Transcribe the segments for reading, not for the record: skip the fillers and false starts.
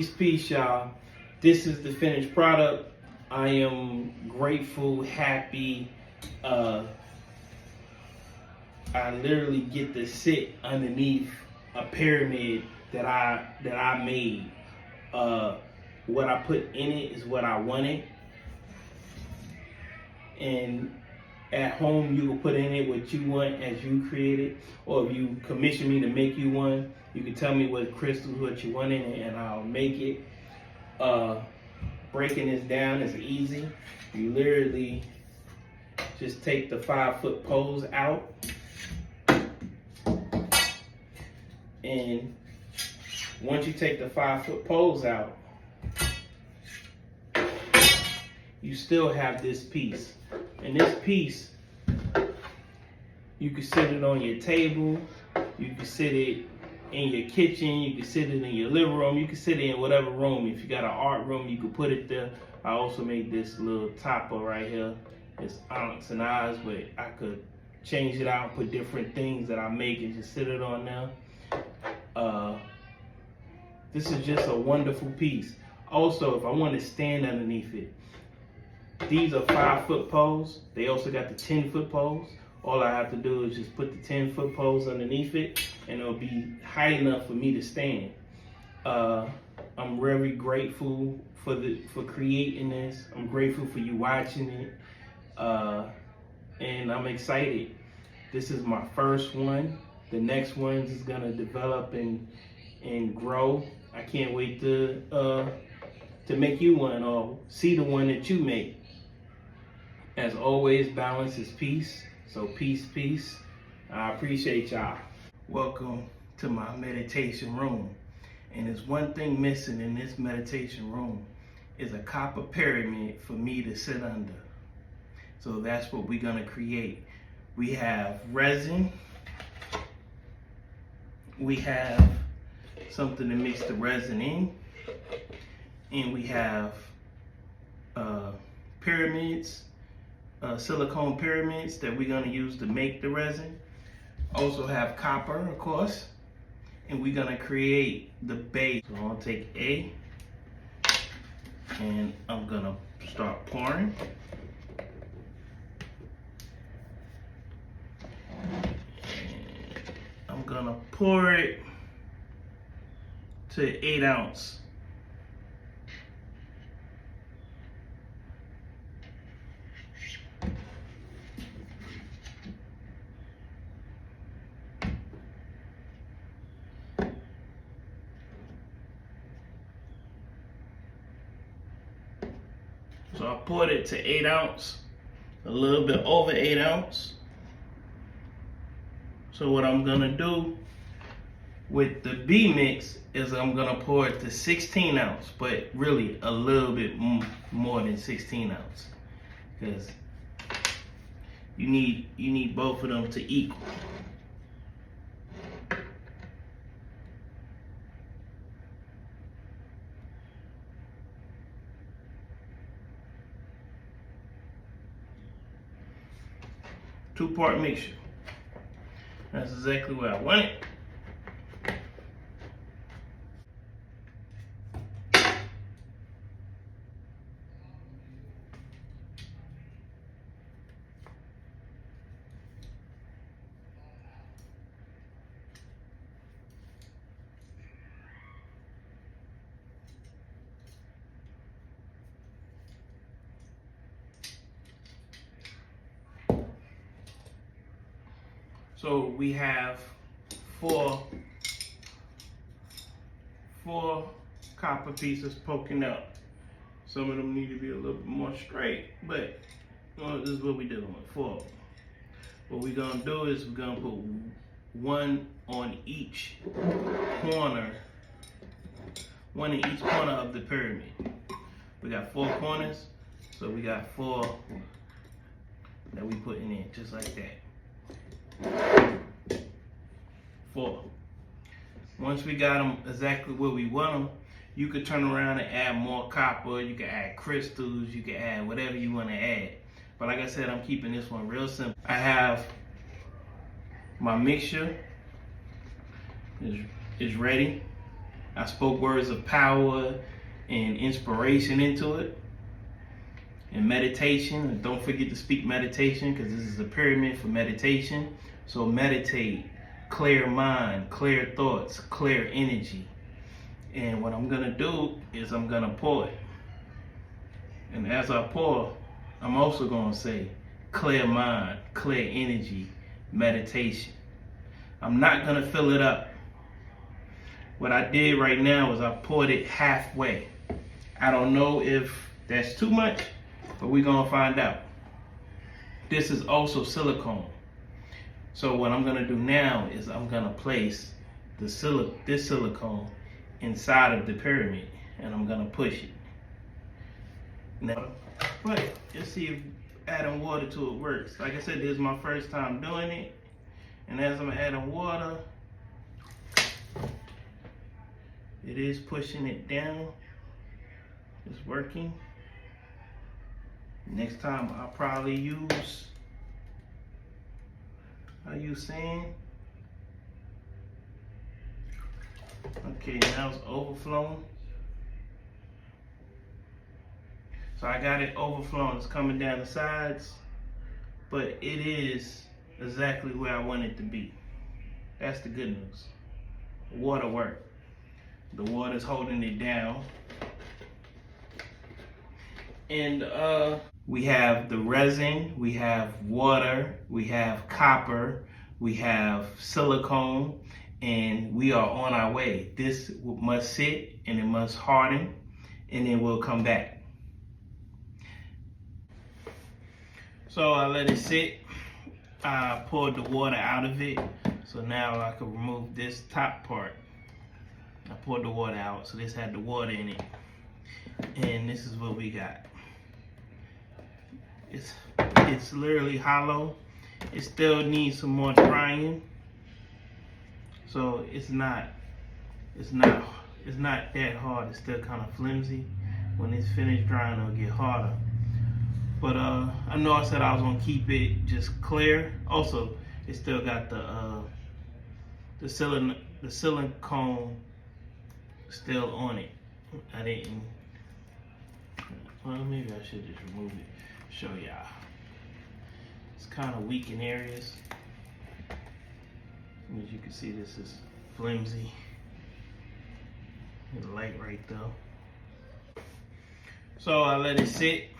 Peace, y'all. This is the finished product. I am grateful, happy. I literally get to sit underneath a pyramid that I made. What I put in it is what I wanted, and at home you can put in it what you want as you create it, or if you commission me to make you one, you can tell me what crystals, what you want in it, and I'll make it. Breaking this down is easy. You literally just take the 5-foot poles out, and once you take the 5-foot poles out, you still have this piece. And this piece, you can sit it on your table, you can sit it in your kitchen, you can sit it in your living room, you can sit it in whatever room. If you got an art room, you can put it there. I also made this little topper right here. It's ounce and eyes, but I could change it out and put different things that I make and just sit it on there. This is just a wonderful piece. Also, if I want to stand underneath it, these are 5-foot poles. They also got the 10-foot poles. All I have to do is just put the 10-foot poles underneath it, and it'll be high enough for me to stand. I'm very grateful for creating this. I'm grateful for you watching it, and I'm excited. This is my first one. The next ones is gonna develop and grow. I can't wait to make you one or see the one that you make. As always, balance is peace. So peace, peace. I appreciate y'all. Welcome to my meditation room. And there's one thing missing in this meditation room is a copper pyramid for me to sit under. So that's what we're gonna create. We have resin. We have something to mix the resin in. And we have pyramids. Silicone pyramids that we're gonna use to make the resin. Also have copper, of course, and we're gonna create the base. So I'm gonna take A, and I'm gonna start pouring. And I'm gonna pour it to 8 ounce. So I poured it to 8 ounce, a little bit over 8 ounce. So what I'm gonna do with the B mix is I'm gonna pour it to 16 ounce, but really a little bit more than 16 ounce, because you need both of them to equal. Two-part mixture. That's exactly what I want it. So we have four copper pieces poking out. Some of them need to be a little bit more straight, but this is what we're doing with 4. What we're gonna do is we're gonna put one in each corner of the pyramid. We got 4 corners, so we got 4 that we putting in, just like that. 4. Once we got them exactly where we want them, you could turn around and add more copper, you can add crystals, you can add whatever you want to add. But like I said, I'm keeping this one real simple. I have my mixture is ready. I spoke words of power and inspiration into it. And meditation, and don't forget to speak meditation, because this is a pyramid for meditation. So meditate, clear mind, clear thoughts, clear energy. And what I'm gonna do is I'm gonna pour it. And as I pour, I'm also gonna say clear mind, clear energy, meditation. I'm not gonna fill it up. What I did right now is I poured it halfway. I don't know if that's too much, but we're gonna find out. This is also silicone. So what I'm gonna do now is I'm gonna place this silicone inside of the pyramid, and I'm gonna push it. Now, but let's see if adding water to it works. Like I said, this is my first time doing it, and as I'm adding water, it is pushing it down. It's working. Next time I'll probably use sand. Okay, now it's overflowing. So I got it overflowing. It's coming down the sides, but it is exactly where I want it to be. That's the good news. Water worked. The water's holding it down. And we have the resin, we have water, we have copper, we have silicone, and we are on our way. This must sit and it must harden, and then we'll come back. So I let it sit. I poured the water out of it, so now I can remove this top part. I poured the water out, so this had the water in it, and this is what we got. It's literally hollow. It still needs some more drying, so it's not that hard. It's still kind of flimsy. When it's finished drying, it'll get harder. But I know I said I was gonna keep it just clear. Also, it still got the silicone still on it. I didn't. Well, maybe I should just remove it. Show y'all. It's kind of weak in areas. As you can see, this is flimsy. The light right there. So I let it sit.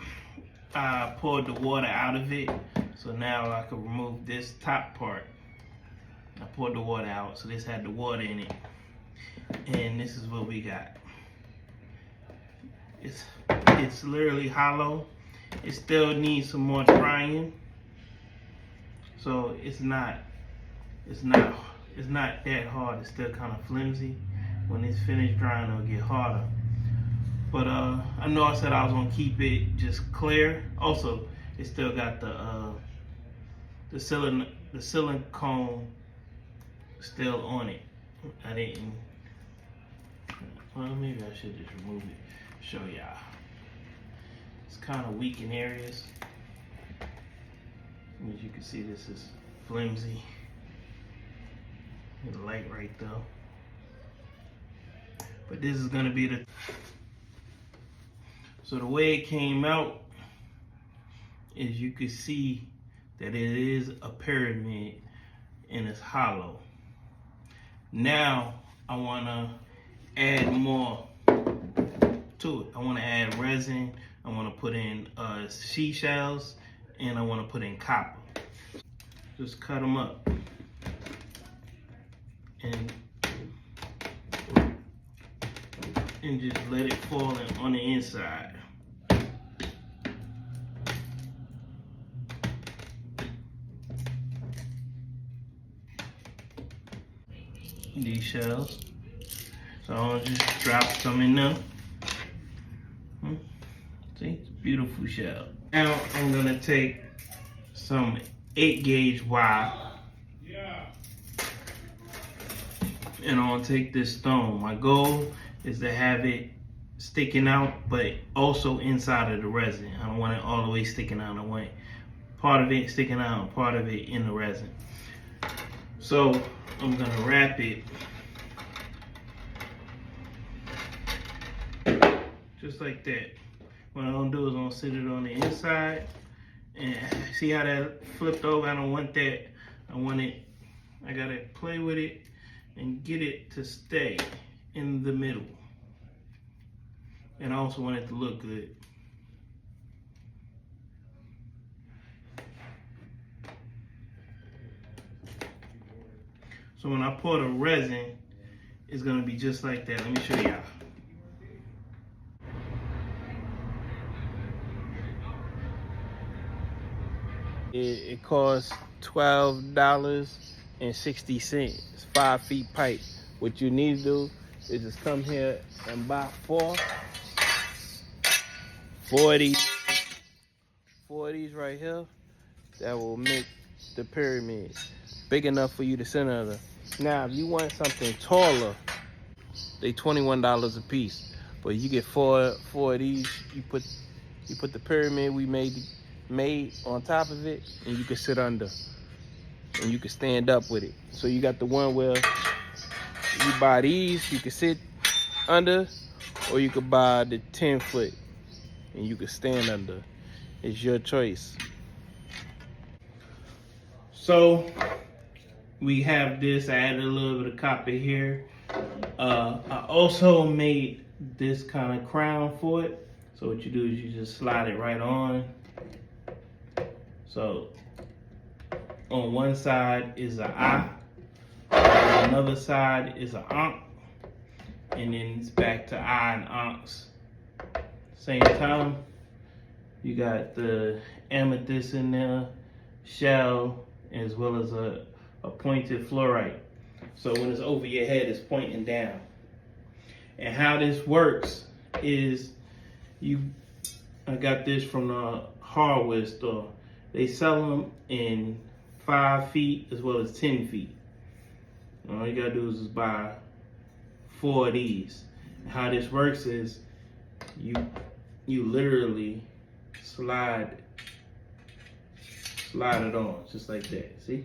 I poured the water out of it, so now I can remove this top part. I poured the water out, so this had the water in it, and this is what we got. It's literally hollow. It still needs some more drying, so it's not that hard. It's still kind of flimsy. When it's finished drying, it'll get harder. But I know I said I was gonna keep it just clear. Also, it still got the silicone still on it. I didn't. Well, maybe I should just remove it. Show y'all. It's kind of weak in areas. As you can see, this is flimsy. The light right there. But this is gonna be the. So the way it came out is you can see that it is a pyramid and it's hollow. Now I wanna add more to it. I wanna add resin, I wanna put in seashells, and I wanna put in copper. Just cut them up. And just let it fall in on the inside. These shells. So I'll just drop some in there. See, it's a beautiful shell. Now I'm gonna take some 8-gauge wire. And I'm gonna take this stone. My goal is to have it sticking out, but also inside of the resin. I don't want it all the way sticking out. I want part of it sticking out and part of it in the resin. So I'm gonna wrap it just like that. What I'm gonna do is I'm gonna sit it on the inside, and see how that flipped over. I don't want that. I gotta play with it and get it to stay in the middle. And I also want it to look good. So when I pour the resin, it's gonna be just like that. Let me show y'all. It costs $12.60. It's 5 feet pipe. What you need to do is just come here and buy four of these right here. That will make the pyramid big enough for you to sit under. Now, if you want something taller, they $21 a piece. But you get four of these. You put the pyramid we made on top of it, and you can sit under, and you can stand up with it. So you got the one where you buy these, you can sit under, or you could buy the 10-foot, and you can stand under. It's your choice. So we have this. I added a little bit of copper here. I also made this kind of crown for it. So what you do is you just slide it right on. So on one side is an eye, on another side is an ankh, and then it's back to eye and ankhs. Same time, you got the amethyst in there, shell, as well as a pointed fluorite. So when it's over your head, it's pointing down. And how this works is I got this from the hardware store. They sell them in 5 feet as well as 10 feet. All you gotta do is just buy 4 of these. And how this works is you literally slide it on just like that. See?